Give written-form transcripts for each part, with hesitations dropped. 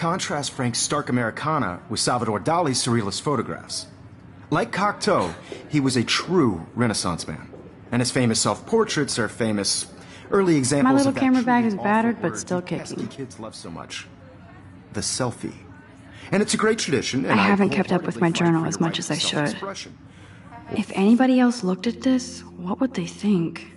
contrast Frank's stark Americana with Salvador Dali's surrealist photographs. Like Cocteau, he was a true Renaissance man, and his famous self-portraits are famous early examples My little of that camera bag truly is battered, awful but still word you pesky kicking. kids love so much. The selfie. And it's a great tradition, and I haven't kept up with my journal as much as I should. If anybody else looked at this, what would they think?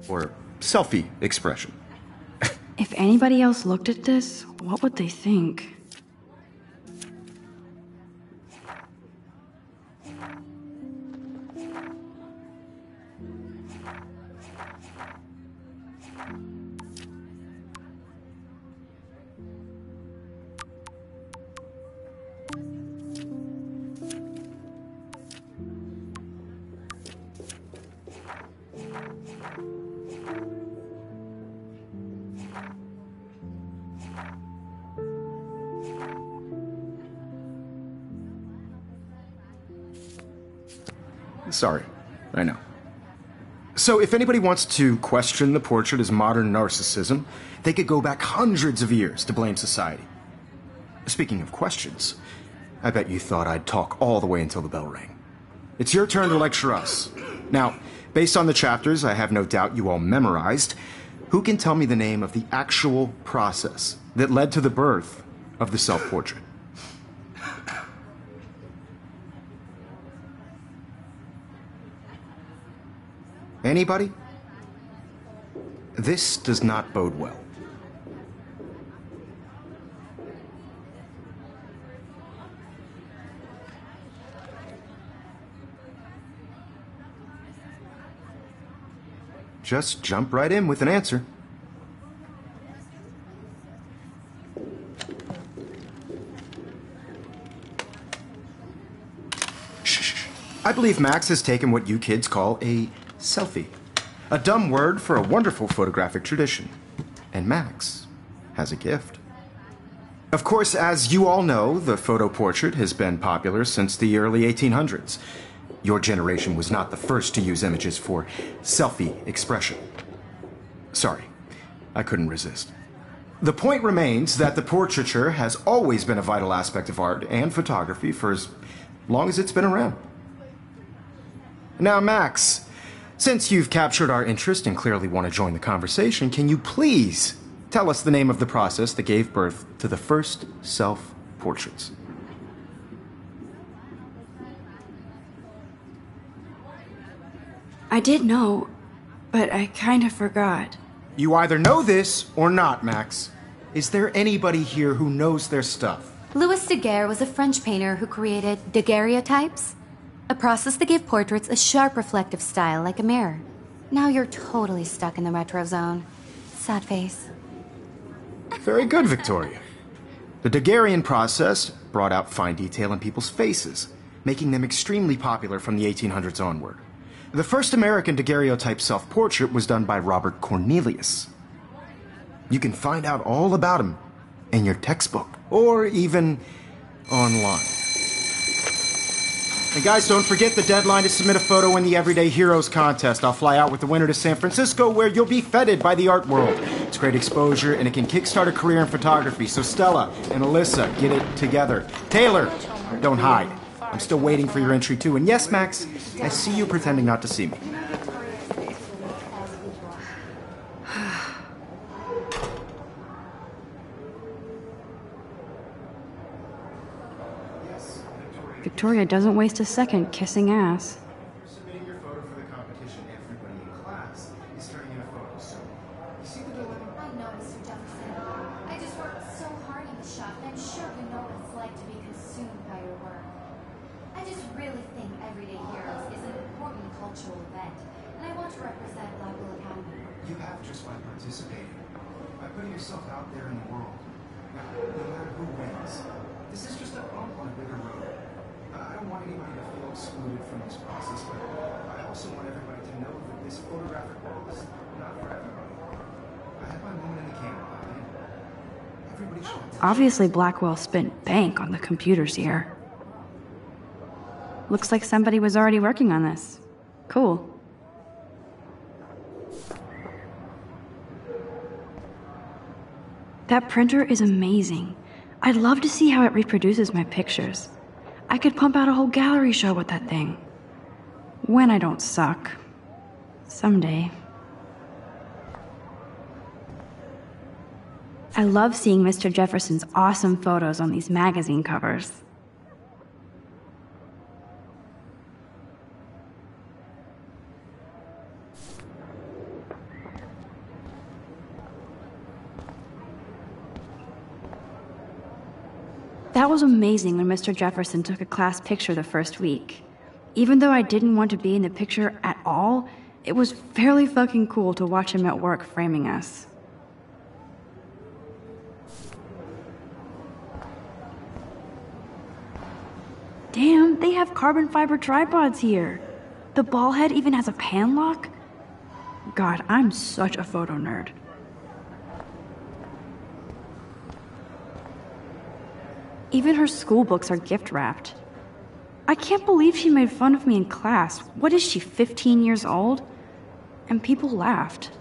Or selfie expression. If anybody else looked at this, what would they think? Sorry, I know. So if anybody wants to question the portrait as modern narcissism, they could go back hundreds of years to blame society. Speaking of questions, I bet you thought I'd talk all the way until the bell rang. It's your turn to lecture us. Now, based on the chapters I have no doubt you all memorized, who can tell me the name of the actual process that led to the birth of the self-portrait? Anybody? This does not bode well. Just jump right in with an answer. Shh. I believe Max has taken what you kids call a selfie. A dumb word for a wonderful photographic tradition. And Max has a gift. Of course, as you all know, the photo portrait has been popular since the early 1800s. Your generation was not the first to use images for selfie expression. Sorry, I couldn't resist. The point remains that the portraiture has always been a vital aspect of art and photography for as long as it's been around. Now, Max, since you've captured our interest and clearly want to join the conversation, can you please tell us the name of the process that gave birth to the first self-portraits? I did know, but I kind of forgot. You either know this or not, Max. Is there anybody here who knows their stuff? Louis Daguerre was a French painter who created daguerreotypes, a process that gave portraits a sharp reflective style like a mirror. Now you're totally stuck in the retro zone. Sad face. Very good, Victoria. The Daguerrean process brought out fine detail in people's faces, making them extremely popular from the 1800s onward. The first American daguerreotype self-portrait was done by Robert Cornelius. You can find out all about him in your textbook, or even online. And guys, don't forget the deadline to submit a photo in the Everyday Heroes contest. I'll fly out with the winner to San Francisco, where you'll be feted by the art world. It's great exposure, and it can kickstart a career in photography. So Stella and Alyssa, get it together. Taylor, don't hide. I'm still waiting for your entry, too. And yes, Max, I see you pretending not to see me. Victoria doesn't waste a second kissing ass. Submitting your photo for the competition, everybody in class is turning in a photo, so you see the dilemma? I know, Mr. Jefferson. I just worked so hard in the shop, and I'm sure you know what it's like to be consumed by your work. I just really think Everyday Heroes is an important cultural event, and I want to represent Blackwell Academy. You have just by participating, by putting yourself out there in the world. Now, no matter who wins, this is just a bump on a bigger road. I don't want anybody to feel excluded from this process, but I also want everybody to know that this photographic world is not for everybody. I have my moment in the camera, and everybody should. Obviously, Blackwell spent bank on the computers here. Looks like somebody was already working on this. Cool. That printer is amazing. I'd love to see how it reproduces my pictures. I could pump out a whole gallery show with that thing. When I don't suck. Someday. I love seeing Mr. Jefferson's awesome photos on these magazine covers. That was amazing when Mr. Jefferson took a class picture the first week. Even though I didn't want to be in the picture at all, it was fairly fucking cool to watch him at work framing us. Damn, they have carbon fiber tripods here. The ball head even has a pan lock? God, I'm such a photo nerd. Even her school books are gift-wrapped. I can't believe she made fun of me in class. What is she, 15 years old? And people laughed.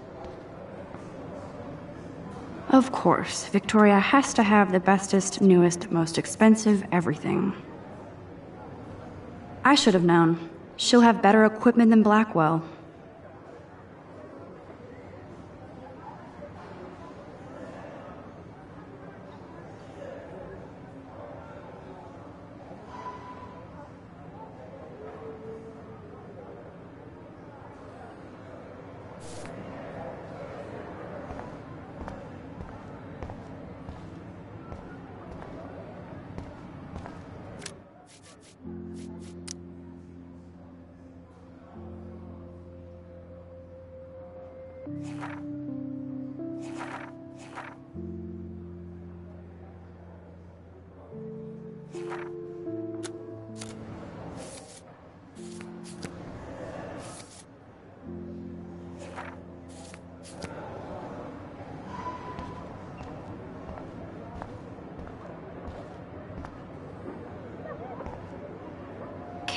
Of course, Victoria has to have the bestest, newest, most expensive everything. I should have known. She'll have better equipment than Blackwell.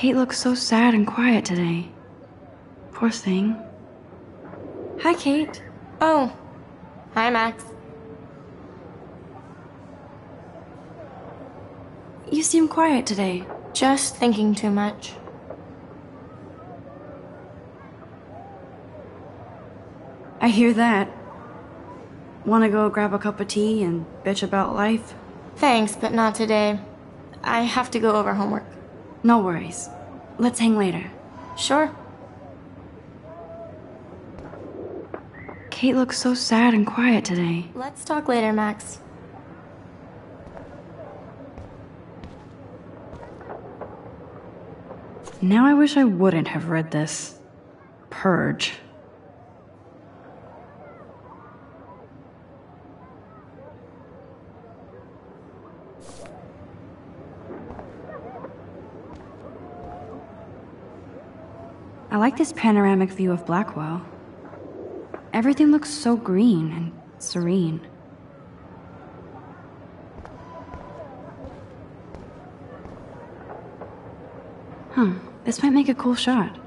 Kate looks so sad and quiet today. Poor thing. Hi, Kate. Oh. Hi, Max. You seem quiet today. Just thinking too much. I hear that. Wanna go grab a cup of tea and bitch about life? Thanks, but not today. I have to go over homework. No worries. Let's hang later. Sure. Kate looks so sad and quiet today. Let's talk later, Max. Now I wish I wouldn't have read this. Purge. I like this panoramic view of Blackwell. Everything looks so green and serene. This might make a cool shot.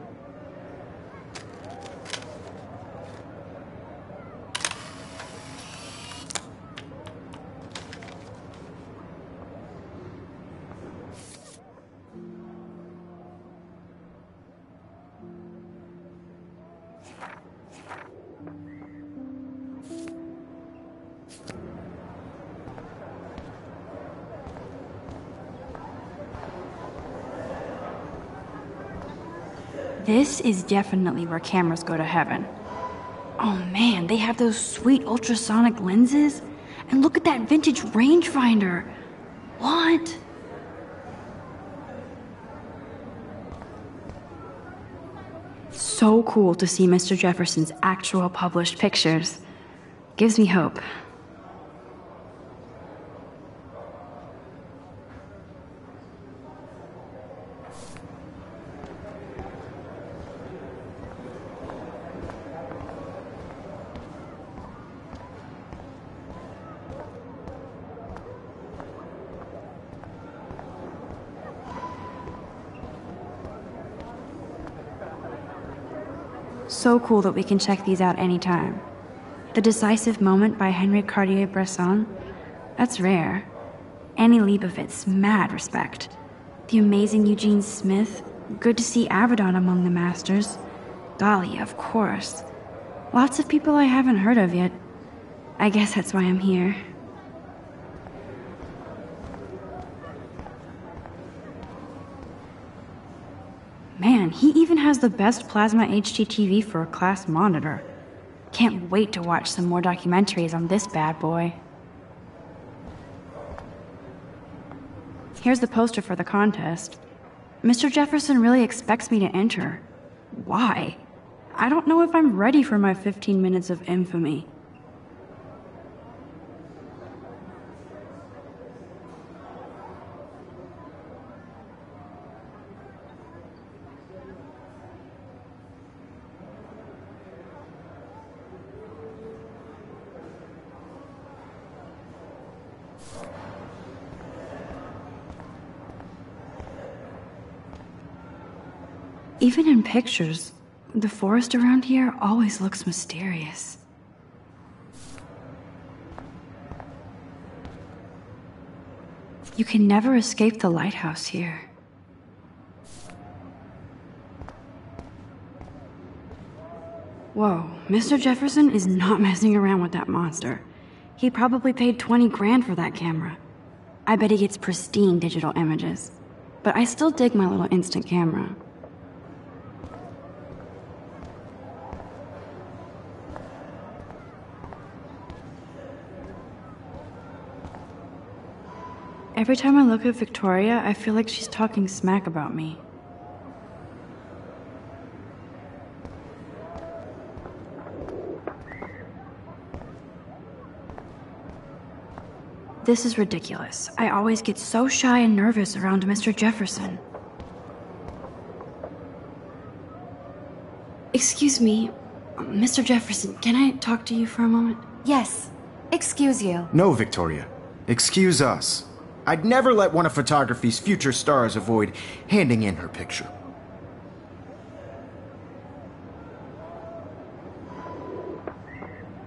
This is definitely where cameras go to heaven. Oh man, they have those sweet ultrasonic lenses. And look at that vintage rangefinder. What? So cool to see Mr. Jefferson's actual published pictures. Gives me hope. So cool that we can check these out anytime. The Decisive Moment by Henry Cartier-Bresson, that's rare. Annie Leibovitz, mad respect. The amazing Eugene Smith, good to see Avedon among the masters. Golly, of course. Lots of people I haven't heard of yet. I guess that's why I'm here. Man, he even has the best plasma HDTV for a class monitor. Can't wait to watch some more documentaries on this bad boy. Here's the poster for the contest. Mr. Jefferson really expects me to enter. Why? I don't know if I'm ready for my 15 minutes of infamy. Even in pictures, the forest around here always looks mysterious. You can never escape the lighthouse here. Whoa, Mr. Jefferson is not messing around with that monster. He probably paid 20 grand for that camera. I bet he gets pristine digital images. But I still dig my little instant camera. Every time I look at Victoria, I feel like she's talking smack about me. This is ridiculous. I always get so shy and nervous around Mr. Jefferson. Excuse me, Mr. Jefferson, can I talk to you for a moment? Yes. Excuse you. No, Victoria. Excuse us. I'd never let one of photography's future stars avoid handing in her picture.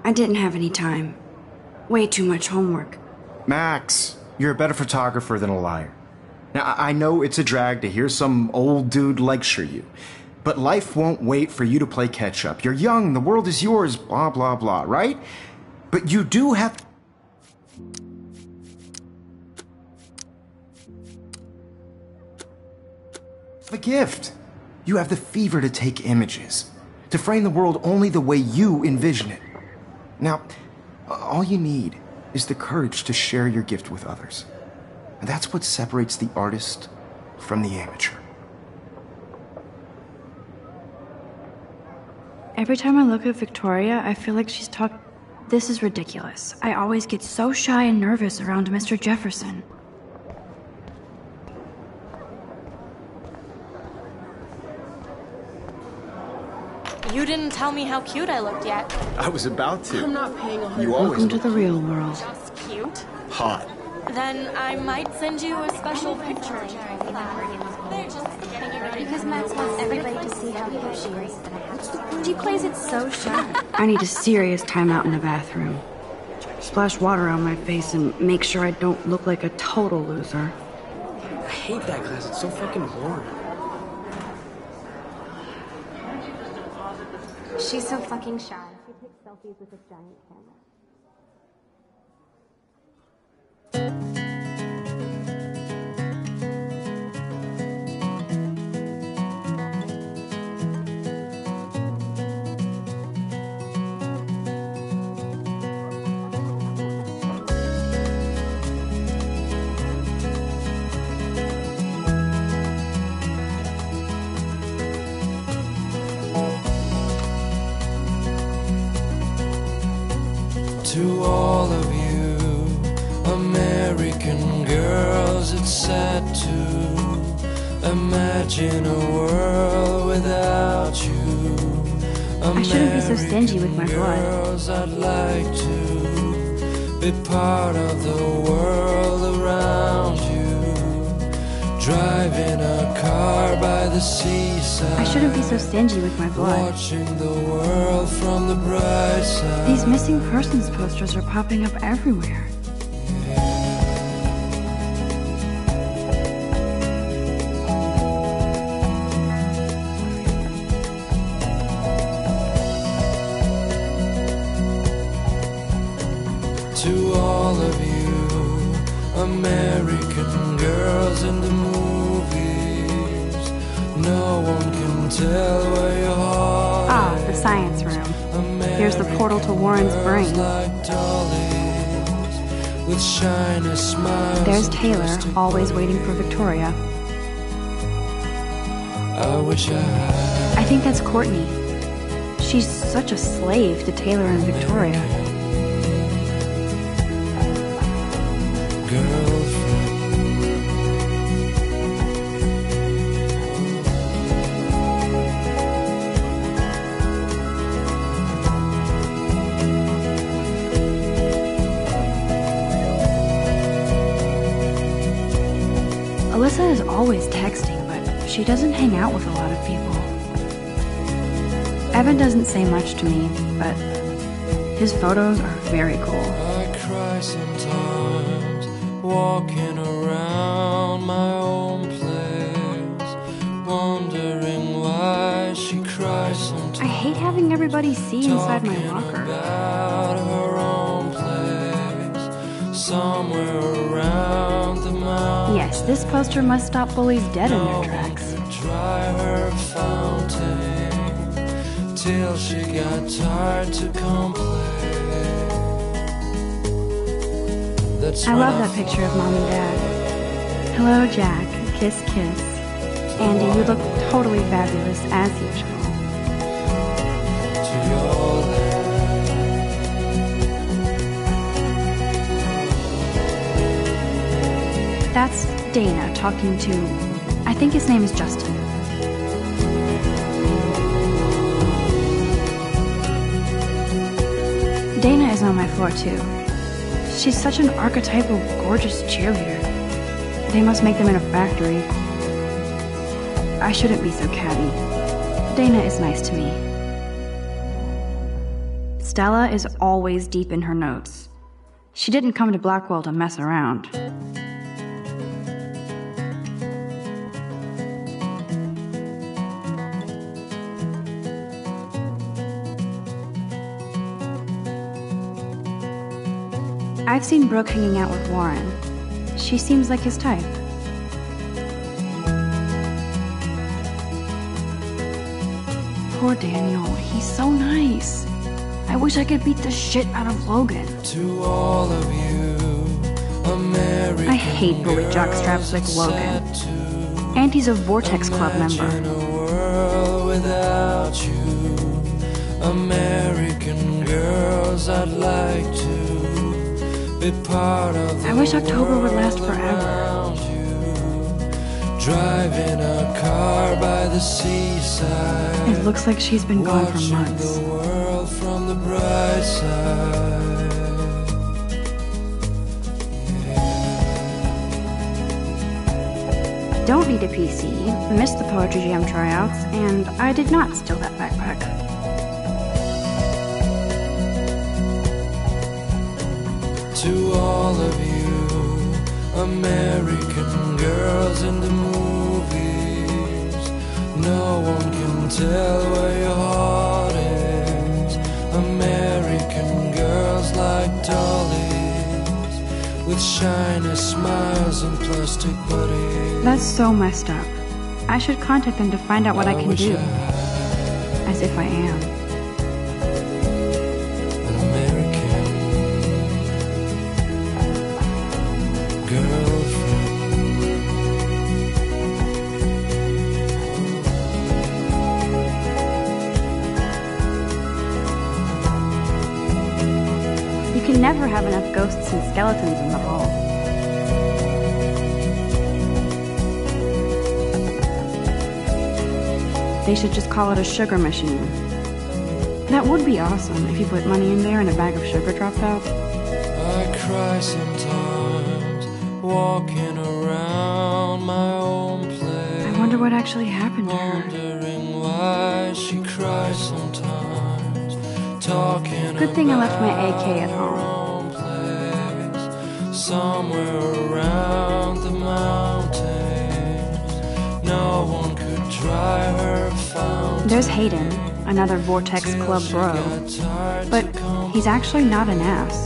I didn't have any time. Way too much homework. Max, you're a better photographer than a liar. Now, I know it's a drag to hear some old dude lecture you, but life won't wait for you to play catch-up. You're young, the world is yours, blah, blah, blah, right? But you do have... a gift. You have the fever to take images, to frame the world only the way you envision it. Now, all you need is the courage to share your gift with others. And that's what separates the artist from the amateur. Every time I look at Victoria, I feel like she's talking... This is ridiculous. I always get so shy and nervous around Mr. Jefferson. You didn't tell me how cute I looked yet. I was about to. I'm not paying a You always Welcome to the real world. Just cute? hot. Then I might send you a special picture. They're just getting you ready. Because Max wants everybody to see how cute she is. She plays it so shy. I need a serious timeout in the bathroom. Splash water on my face and make sure I don't look like a total loser. I hate that class. It's so fucking boring. She's so fucking shy. She takes selfies with a giant camera. To all of you American girls, it's sad to imagine a world without you. I shouldn't be so stingy with my blood. Girls, I'd like to be part of the world around you. Driving a car by the seaside. I shouldn't be so stingy with my blood. Watching the world from the bright side. These missing persons posters are popping up everywhere. To all of you American girls in the movies, no one can tell where your heart Ah, the science room. Here's the portal to Warren's brain. like dollies, with shiny smiles. There's and Taylor, twisted always waiting for Victoria. I wish I had I think that's Courtney. She's such a slave to Taylor and Victoria. girlfriend. Alyssa is always texting, but she doesn't hang out with a lot of people. Evan doesn't say much to me, but his photos are very cool. I cry sometimes, walking around my own place, wondering why she cries sometimes. I hate having everybody see inside my locker. About her own place, somewhere around the mountain. Yes, this poster must stop bullies dead in their tracks. Dry her fountain till she got tired to complain. I love that picture of Mom and Dad. Hello, Jack. Kiss, kiss. Andy, you look totally fabulous, as usual. That's Dana talking to... I think his name is Justin. Dana is on my floor, too. She's such an archetypal, gorgeous cheerleader. They must make them in a factory. I shouldn't be so catty. Dana is nice to me. Stella is always deep in her notes. She didn't come to Blackwell to mess around. I've seen Brooke hanging out with Warren. She seems like his type. Poor Daniel, he's so nice. I wish I could beat the shit out of Logan. To all of you, American I hate bully jockstraps like Logan. And he's a Vortex Club member. Imagine a world without you. American girls, I'd like to be part of the I wish October would last world forever. around you. Driving a car by the seaside. It looks like she's been gone for Watching months. the world from the bright side. Don't need a PC, missed the Poetry Jam tryouts, and I did not steal that backpack. To all of you, American girls in the movies, no one can tell where your heart is. American girls like dollies, with shiny smiles and plastic bodies. That's so messed up. I should contact them to find out what I can wish do. I had As if I am. an American girlfriend. You can never have enough ghosts and skeletons in the hall. They should just call it a sugar machine. That would be awesome if you put money in there and a bag of sugar dropped out. I cry sometimes, walking around my own place. I wonder what actually happened to her. Wondering why she cries sometimes, talking Good thing I left my about AK at home. her own place, somewhere around the mountains. No one could dry her fountain. There's Hayden, another Vortex Club bro. But he's actually not an ass.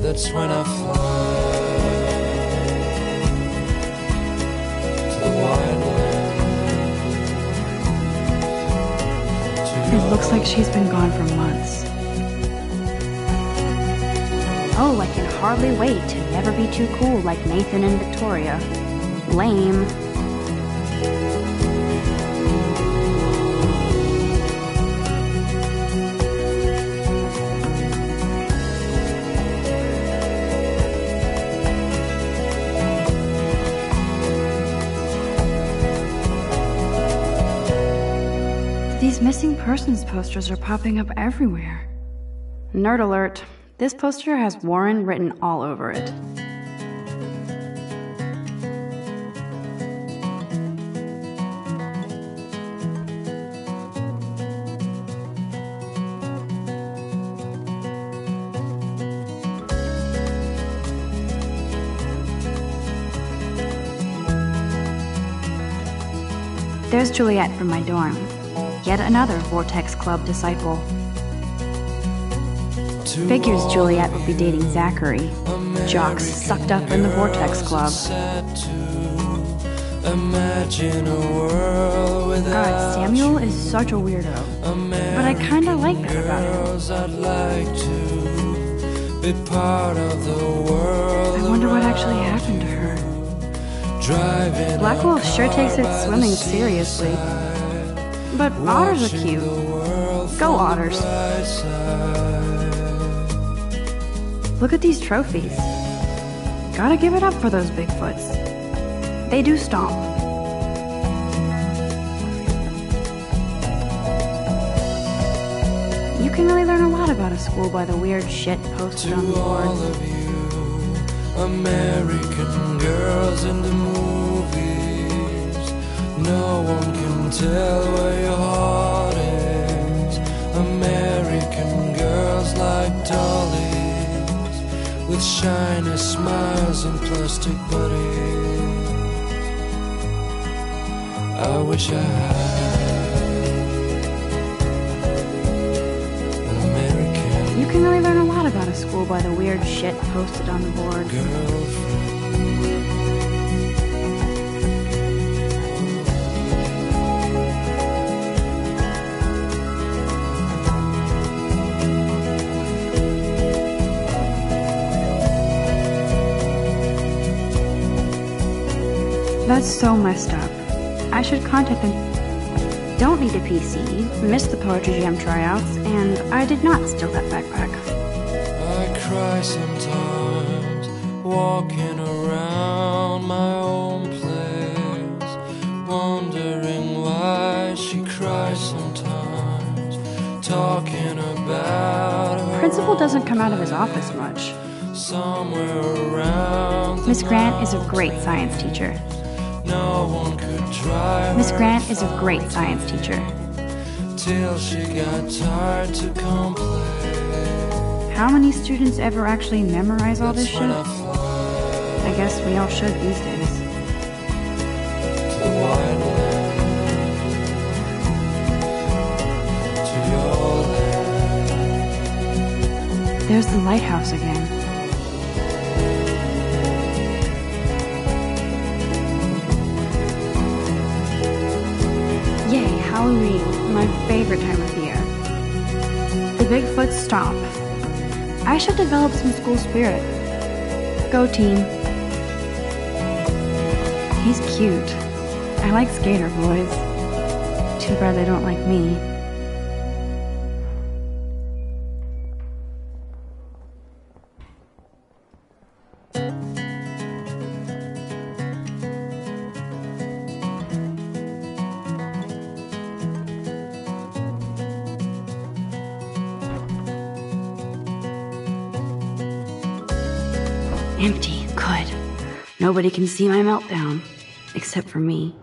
That's when I fly to the wide land. It looks like she's been gone for months. Oh, I can hardly wait to never be too cool like Nathan and Victoria. Lame. These missing persons posters are popping up everywhere. Nerd alert. This poster has Warren written all over it. There's Juliet from my dorm. yet another Vortex Club disciple. Figures Juliet would be dating Zachary, jocks sucked up in the Vortex Club. God, Samuel is such a weirdo, but I kinda like that about him. I wonder what actually happened to her. Black Wolf sure takes its swimming seriously. But otters are cute. Go otters. Look at these trophies. Gotta give it up for those Bigfoots. They do stomp. You can really learn a lot about a school by the weird shit posted on the board. American girls in the movies, no one can tell where your heart is. American girls like dollies, with shiny smiles and plastic bodies. I wish I had an American. You can really learn a lot about a school by the weird shit posted on the board. That's so messed up. I should contact them. Don't need a PC, missed the Poetry Jam tryouts, and I did not steal that backpack. I cry sometimes, walking around my own place, wondering why she cries sometimes, talking about her. Principal doesn't come out of his office much. Somewhere around Miss Grant is a great science teacher. no one could drive Miss Grant is a great science teacher. till she got tired to complain. How many students ever actually memorize all this shit? When I fly I guess we all should these days. to the wide land, to your land. There's the lighthouse again. Yay, Halloween, my favorite time of year. The Bigfoot stomp. I should develop some school spirit. Go team. He's cute. I like skater boys. Too bad they don't like me. Empty. Good. Nobody can see my meltdown. Except for me.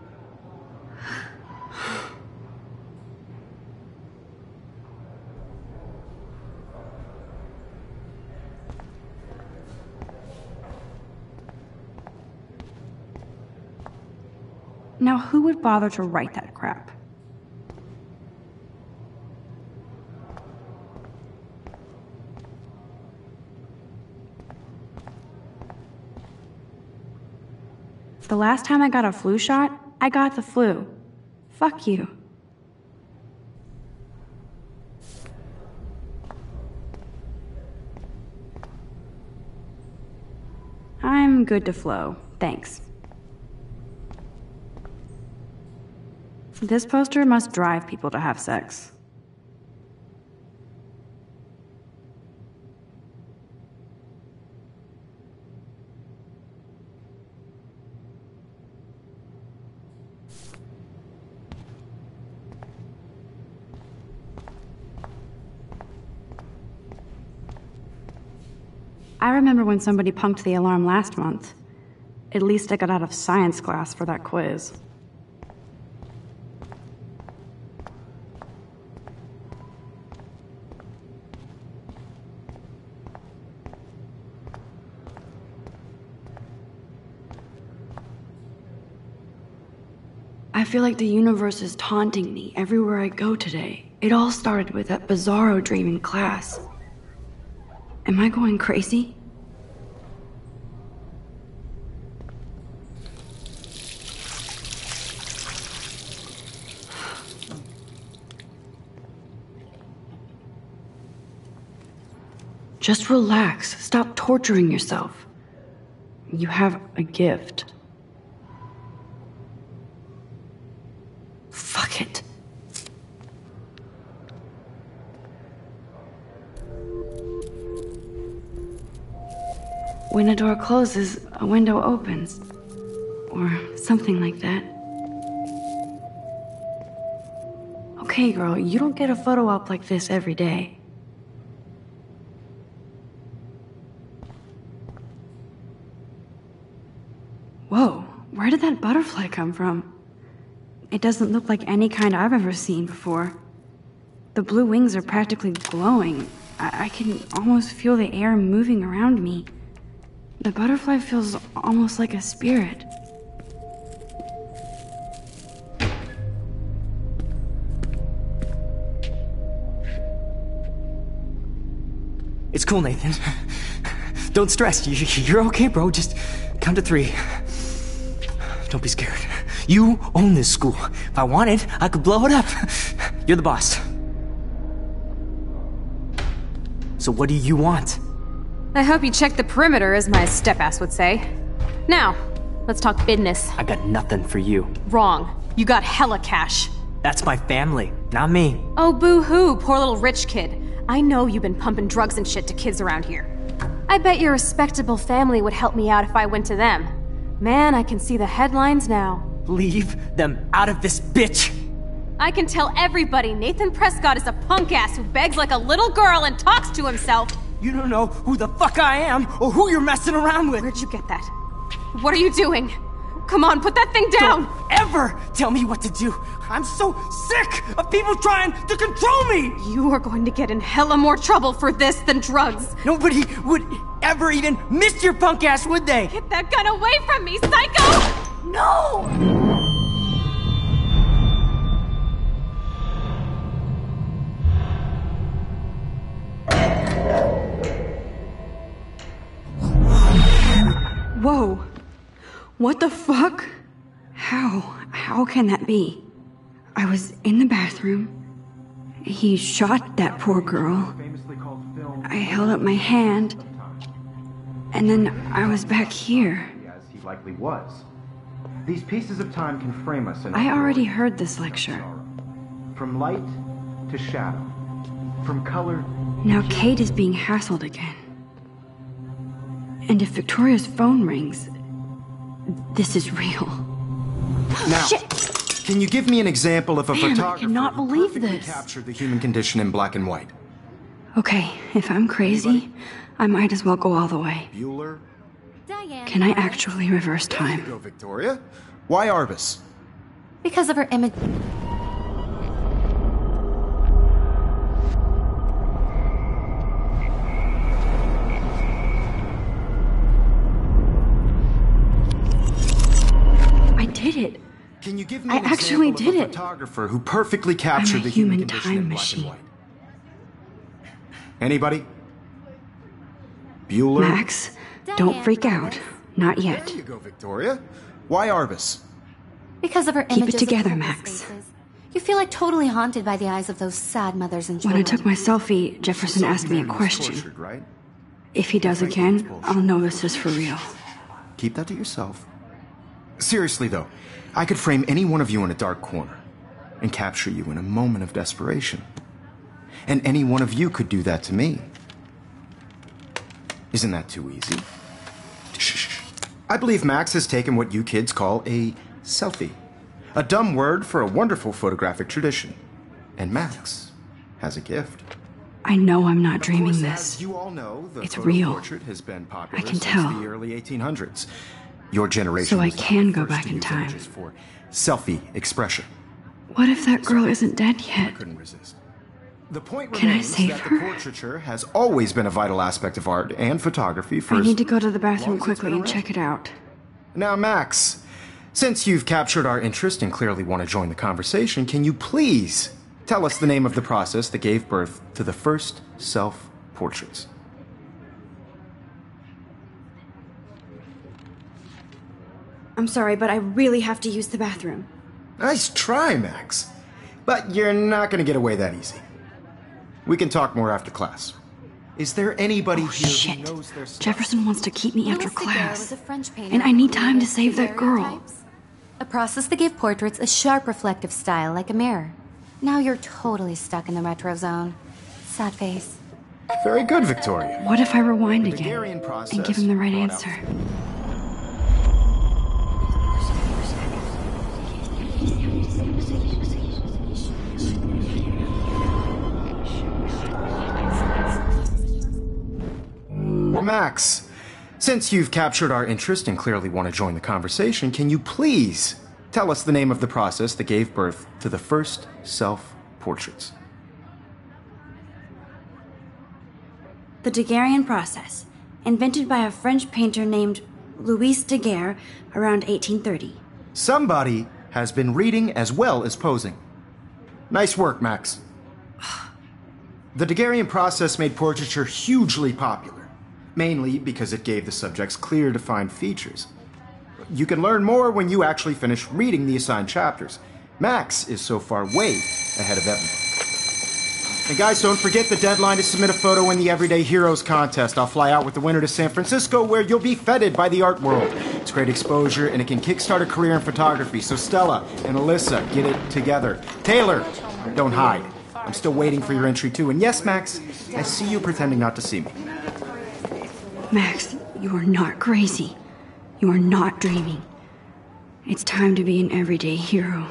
Now who would bother to write that crap? The last time I got a flu shot, I got the flu. Fuck you. I'm good to flow, thanks. This poster must drive people to have sex. I remember when somebody punked the alarm last month. At least I got out of science class for that quiz. I feel like the universe is taunting me everywhere I go today. It all started with that bizarro dream in class. Am I going crazy? Just relax. Stop torturing yourself. You have a gift. Fuck it. When a door closes, a window opens. Or something like that. Okay, girl, you don't get a photo op like this every day. Whoa, where did that butterfly come from? It doesn't look like any kind I've ever seen before. The blue wings are practically glowing. I can almost feel the air moving around me. The butterfly feels almost like a spirit. It's cool, Nathan. Don't stress. You're okay, bro. Just count to 3. Don't be scared. You own this school. If I wanted, I could blow it up. You're the boss. So what do you want? I hope you checked the perimeter, as my step-ass would say. Now, let's talk business. I got nothing for you. Wrong. You got hella cash. That's my family, not me. Oh, boo-hoo, poor little rich kid. I know you've been pumping drugs and shit to kids around here. I bet your respectable family would help me out if I went to them. Man, I can see the headlines now. Leave them out of this bitch! I can tell everybody Nathan Prescott is a punk ass who begs like a little girl and talks to himself. You don't know who the fuck I am or who you're messing around with. Where'd you get that? What are you doing? Come on, put that thing down! Don't ever tell me what to do! I'm so sick of people trying to control me! You are going to get in hella more trouble for this than drugs. Nobody would ever even miss your punk ass, would they? Get that gun away from me, psycho! No! Whoa. What the fuck? How can that be? I was in the bathroom. He shot that poor girl. I held up my hand. And then I was back here. As he likely was. These pieces of time can frame us in I already heard this lecture. From light to shadow. From color. Now Kate is being hassled again. And if Victoria's phone rings, this is real. Now, Shit. Can you give me an example of a Man, I photographer cannot who believe perfectly this. captured the human condition in black and white? Okay, if I'm crazy, I might as well go all the way. Bueller? Diane. Can I actually reverse time? Go, Victoria. Why Arbus? Because of her image. I did it. Can you give me I an actually example did of a it. photographer who perfectly captured the human human condition time in black machine. and white? Anybody? Bueller? Max, don't freak out. Not yet. There you go, Victoria. Why Arbus? Because of her Keep it images of together, homeless Max. faces. You feel like totally haunted by the eyes of those sad mothers and When children. I took my selfie, Jefferson asked me a question. Tortured, right? If he does again, I'll know this is for real. Keep that to yourself. Seriously, though, I could frame any one of you in a dark corner and capture you in a moment of desperation. And any one of you could do that to me. Isn't that too easy? Shh. I believe Max has taken what you kids call a selfie. A dumb word for a wonderful photographic tradition. And Max has a gift. I know I'm not Of dreaming course, this. as you all know, the It's photo real. portrait has been popular I can since tell. the early 1800s. Your generation So I was not can the go first back to in use time. images for selfie expression. What if that girl isn't dead yet? Couldn't resist. The point Can I remains save that her? the portraiture has always been a vital aspect of art and photography for I as need to go to the long bathroom as it's quickly been and check around. it out. Now, Max, Since you've captured our interest and clearly want to join the conversation, can you please tell us the name of the process that gave birth to the first self-portraits? I'm sorry, but I really have to use the bathroom. Nice try, Max. But you're not going to get away that easy. We can talk more after class. Is there anybody here Shit. who knows their stuff? Jefferson wants to keep me after Louis Daguerre class. was a French painter And I need who time to created save that girl. daguerreotypes. A process that gave portraits a sharp reflective style like a mirror. Now you're totally stuck in the retro zone. Sad face. Very good, Victoria. What if I rewind The again Daguerrean process and give him the right brought out- answer? Max, since you've captured our interest and clearly want to join the conversation, can you please tell us the name of the process that gave birth to the first self-portraits? The Daguerrean process, invented by a French painter named Louis Daguerre around 1830. Somebody has been reading as well as posing. Nice work, Max. The Daguerrean process made portraiture hugely popular, mainly because it gave the subjects clear, defined features. You can learn more when you actually finish reading the assigned chapters. Max is so far way ahead of Evan. And guys, don't forget the deadline to submit a photo in the Everyday Heroes contest. I'll fly out with the winner to San Francisco, where you'll be feted by the art world. It's great exposure, and it can kickstart a career in photography. So Stella and Alyssa, get it together. Taylor, don't hide. I'm still waiting for your entry too. And yes, Max, I see you pretending not to see me. Max, you are not crazy. You are not dreaming. It's time to be an everyday hero.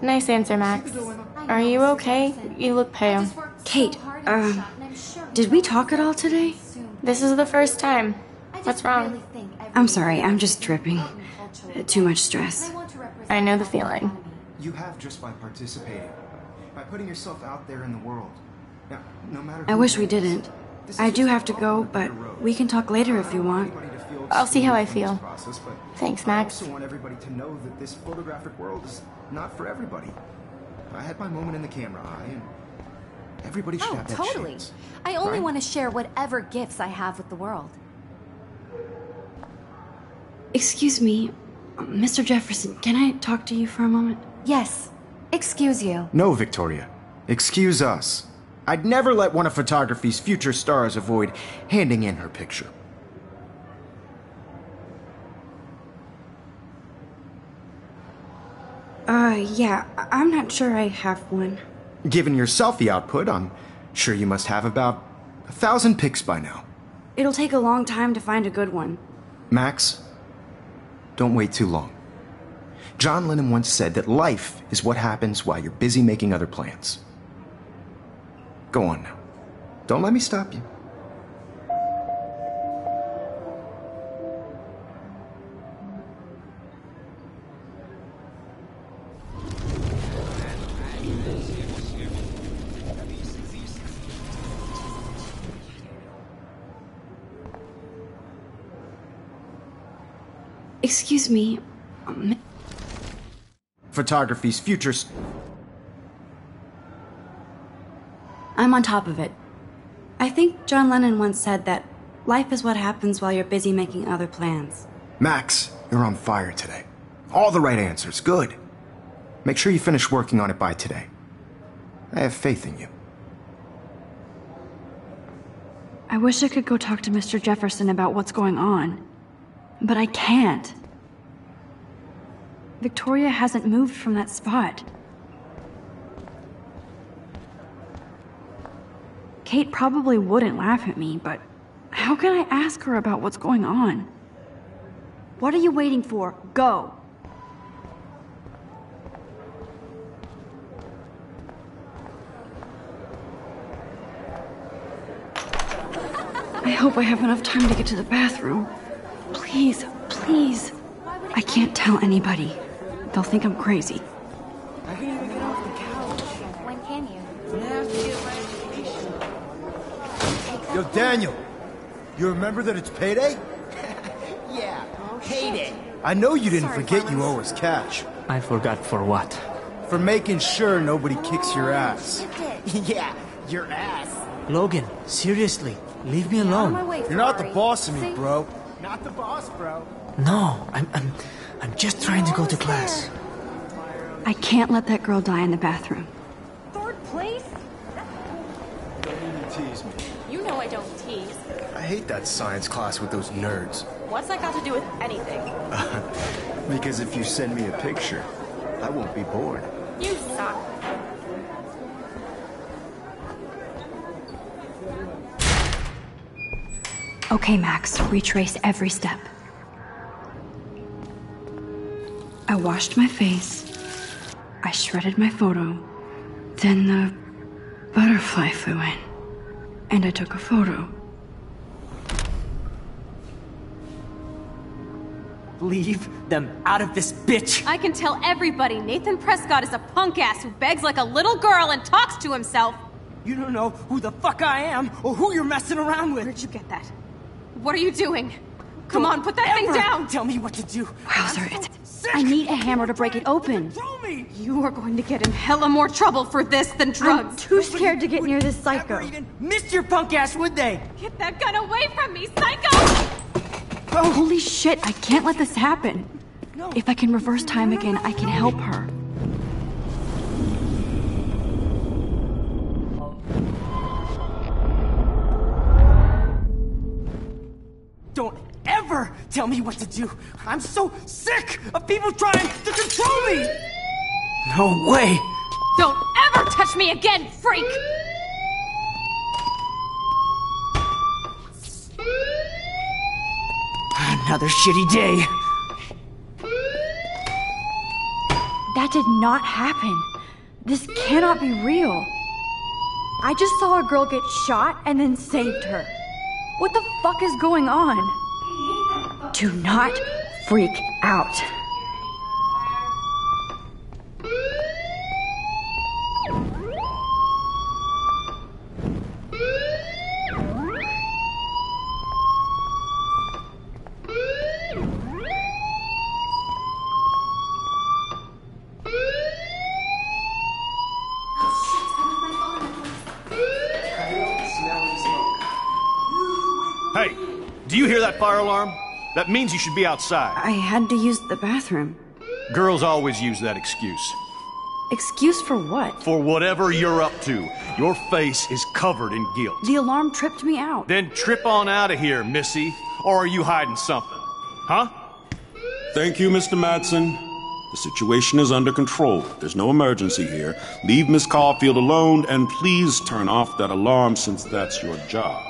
Nice answer, Max. Are you okay? You look pale. Kate, did we talk at all today? This is the first time. What's wrong? I'm sorry, I'm just tripping. Too much stress. I know the feeling. You have just by participating, by putting yourself out there in the world. Now, no matter I wish we didn't. I do have to go, but we can talk later if you want. I'll see how I feel. Thanks, Max. I also want everybody to know that this photographic world is not for everybody. I had my moment in the camera eye, and everybody should have that Totally. chance. I only right? want to share whatever gifts I have with the world. Excuse me, Mr. Jefferson, can I talk to you for a moment? Yes. Excuse you. No, Victoria. Excuse us. I'd never let one of photography's future stars avoid handing in her picture. Yeah, I'm not sure I have one. Given your selfie output, I'm sure you must have about 1,000 pics by now. It'll take a long time to find a good one. Max, don't wait too long. John Lennon once said that life is what happens while you're busy making other plans. Go on now. Don't let me stop you. Excuse me, Photography's future I'm on top of it. I think John Lennon once said that life is what happens while you're busy making other plans. Max, you're on fire today. All the right answers. Good. Make sure you finish working on it by today. I have faith in you. I wish I could go talk to Mr. Jefferson about what's going on, but I can't. Victoria hasn't moved from that spot. Kate probably wouldn't laugh at me, but how can I ask her about what's going on? What are you waiting for? Go! I hope I have enough time to get to the bathroom. Please, please. I can't tell anybody. They'll think I'm crazy. When can you? Yo, Daniel, you remember that it's payday? Yeah, payday. I know you didn't forget you owe us cash. I forgot for what? For making sure nobody kicks your ass. Yeah, your ass. Logan, seriously, leave me alone. You're not the boss of me, bro. Not the boss, bro. No, I'm just trying to go to class. I can't let that girl die in the bathroom. Third place? Don't even tease me. You know I don't tease. I hate that science class with those nerds. What's that got to do with anything? Because if you send me a picture, I won't be bored. You suck. Okay, Max, retrace every step. I washed my face. I shredded my photo. Then the butterfly flew in. And I took a photo. Leave them out of this bitch! I can tell everybody Nathan Prescott is a punk ass who begs like a little girl and talks to himself. You don't know who the fuck I am or who you're messing around with. Where'd you get that? What are you doing? Come on, put that thing down! Tell me what to do. Wowzer, I need a hammer to break it open. Control me! You are going to get in hella more trouble for this than drugs. I'm too scared to get near this psycho. Never even missed your punk ass, would they? Get that gun away from me, psycho! Oh, holy shit, I can't let this happen. If I can reverse time again, I can help her. Don't ever tell me what to do. I'm so sick of people trying to control me. No way. Don't ever touch me again, freak! Another shitty day. That did not happen. This cannot be real. I just saw a girl get shot and then saved her. What the fuck is going on? Do not freak out. Hey, do you hear that fire alarm? That means you should be outside. I had to use the bathroom. Girls always use that excuse. Excuse for what? For whatever you're up to, your face is covered in guilt. The alarm tripped me out. Then trip on out of here, Missy. Or are you hiding something? Huh? Thank you, Mr. Madsen. The situation is under control. There's no emergency here. Leave Miss Caulfield alone, and please turn off that alarm since that's your job.